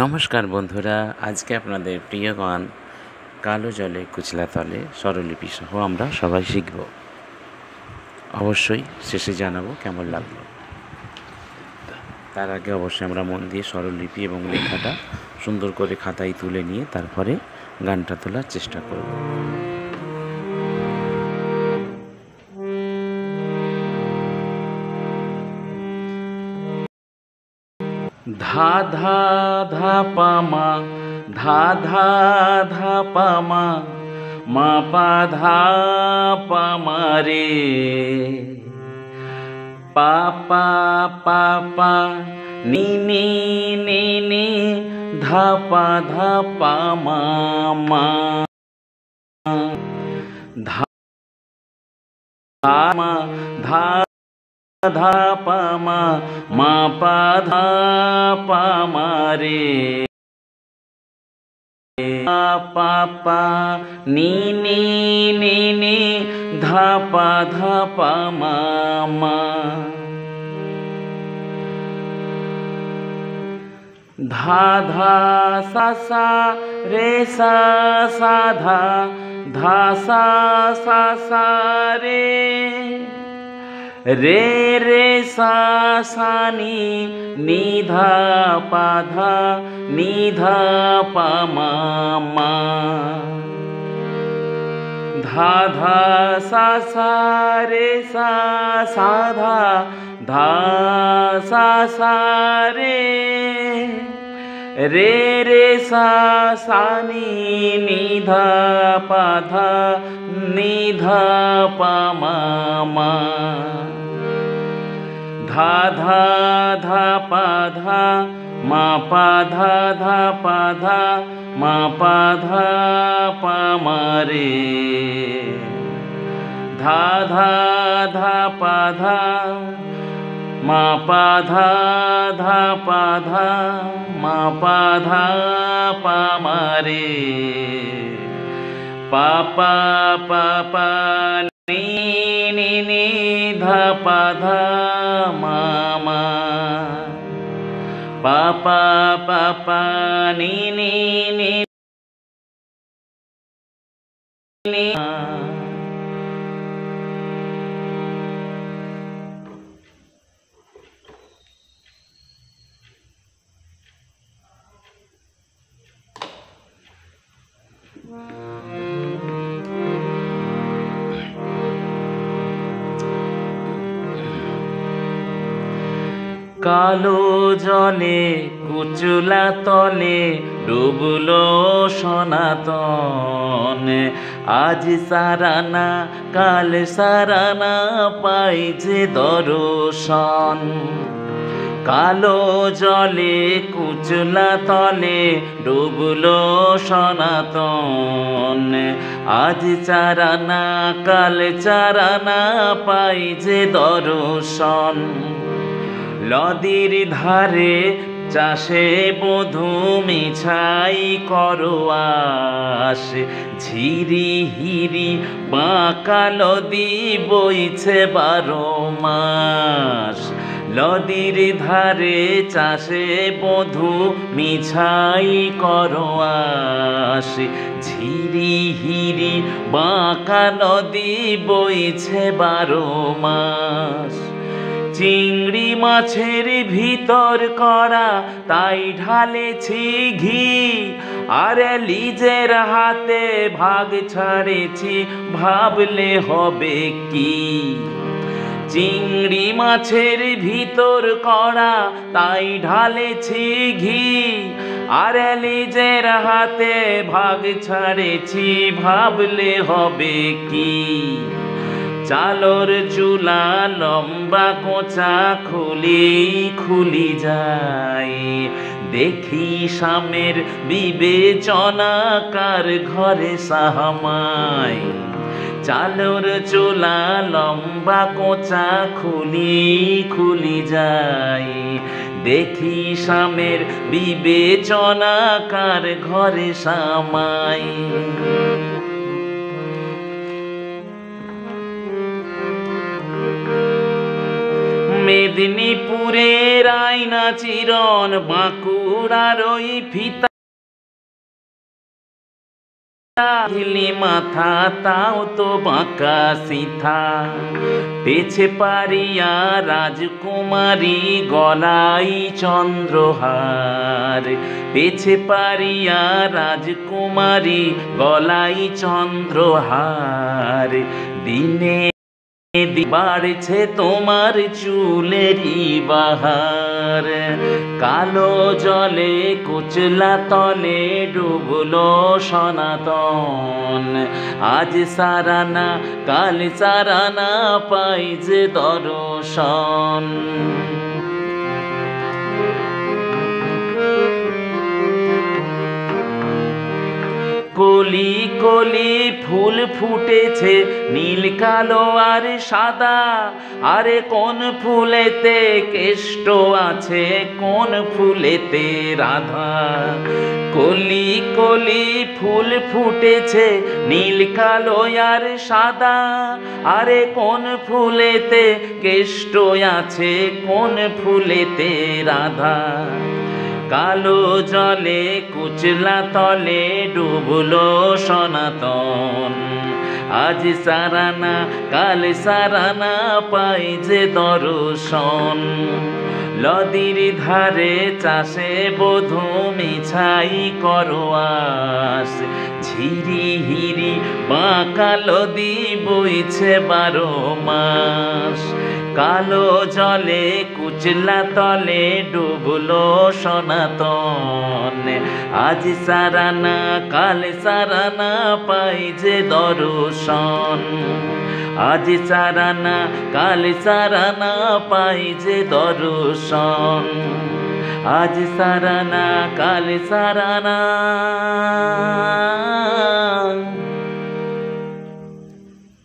নমস্কার বন্ধুরা, আজকে আপনাদের প্রিয় গান কালো জলে কুচলা তলে স্বরলিপি সহ আমরা সবাই শিখব। অবশ্যই শেষে জানাবো কেমন লাগলো। তার আগে অবশ্যই আমরা মন দিয়ে স্বরলিপি এবং লেখাটা সুন্দর করে খাতায় তুলে নিয়ে তারপরে গানটা তোলার চেষ্টা করব। ধা ধা ধা পা মা, ধা ধা ধা পা মা, মা পা ধা পা মা রে, পা পা পা পা নি নি নি নি, ধা পা মা মা, ধা মা ধা ধা পা মা, মা পা ধা পা মা রে, পা পা নি নি নি নি, ধা পা মা মা, ধা ধা সা সা রে সা সা ধা, ধা সা সা সা রে, রে রে সা সা নি, নি ধা পা ধা, নি ধা পা মা মা, ধা ধা সা সা রে সা সা ধা, ধা সা সা রে, রে রে সা সা নি, নি ধা পা ধা, নি ধা পা মা মা, ধা ধা ধা পা ধা, মা পা ধা ধা পা ধা, মা পা ধা পা মা রে, ধা ধা ধা পা ধা, মা পা ধা ধা পা ধা, মা পা ধা পা মা রে, পা পা পা পা নি নি নি, ধা পা ধা মা মা, পা পা পা পা নি নি নি নি। কালো জলে কুচলা তলে ডুবলো সনাতন, আজ সারানা কাল সারানা পাই যে দর্শন। কালো জলে কুচলা তলে ডুবলো সনাতন, আজ চারানা কাল চারানা পাই যে দর্শন। নদীর ধারে চাষে বধূ মিছাই করো আস, ঝিরি হিরি বাঁকা নদী বইছে 12 মাস। নদীর ধারে চাষে বধূ মিছাই করো আস, ঝিরি হিরি বাঁকা নদী বইছে 12 মাস। চিংড়ি মাছের ভিতর করা তাই ঢালেছি ঘি, আরে লিজের হাতে ভাগ ছাড়েছি ভাবলে হবে কি। চিংড়ি মাছের ভিতর করা তাই ঢালেছি ঘি, আরে লিজের হাতে ভাগ ছাড়েছি ভাবলে হবে কি। চালর চুলা লম্বা কোঁচা খুলি খুলি যায়, দেখি স্বামীর বিবেচনা কার ঘরে সাহামায়। চালর চুলা লম্বা কোঁচা খুলি খুলি যায়, দেখি স্বামীর বিবেচনা কার ঘরে সামায়। মেদিনীপুরের আয়না চিরন, বাঁকুড়ার ওই ফিতা ঢিলি মাথা, তাও তো বাঁকা সিথা। পেছে পারিয়া রাজকুমারী, গলাই চন্দ্রহার। পেছে পারিয়া রাজকুমারী, গলাই চন্দ্রহার। দিনে বাড়ছে তোমার চুলেরই বাহার। কালো জলে কুচলা তলে ডুবলো সনাতন। আজ সারানা কাল সারানা, পাই যে দর্শন। কলি কলি ফুল ফুটেছে, নীল কালো আর সাদা। আরে কোন ফুলেতে কেষ্ট আছে, কোন ফুলেতে রাধা। কলি কলি ফুল ফুটেছে, নীল কালো আর সাদা। আরে কোন ফুলেতে কেষ্ট আছে, কোন ফুলেতে রাধা। কালো জলে কুচলা তলে ডুবলো সনাতন। আজ সারানা কাল সারানা, পাই যে দর্শন। নদীর ধারে চাষে বধূ মিছাই করো আস। ঝিরি হিরি বাঁকা নদী বইছে 12 মাস। কালো জলে কুচলা তলে ডুবলো সনাতন। আজ সারানা কাল সারানা, পাই যে দর্শন। আজ সারানা কাল সারানা, পাই যে দর্শন। আজ সারানা কাল সারানা,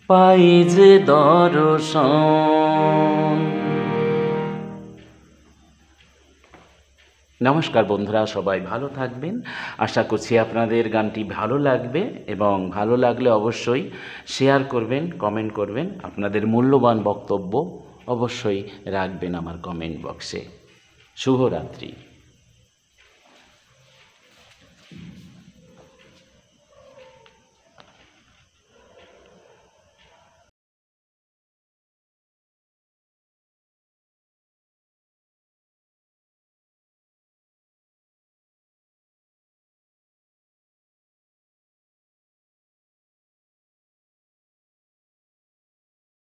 পাই যে দর্শন। নমস্কার বন্ধুরা, সবাই ভালো থাকবেন। আশা করছি আপনাদের গানটি ভালো লাগবে, এবং ভালো লাগলে অবশ্যই শেয়ার করবেন, কমেন্ট করবেন। আপনাদের মূল্যবান বক্তব্য অবশ্যই রাখবেন আমার কমেন্ট বক্সে। শুভরাত্রি।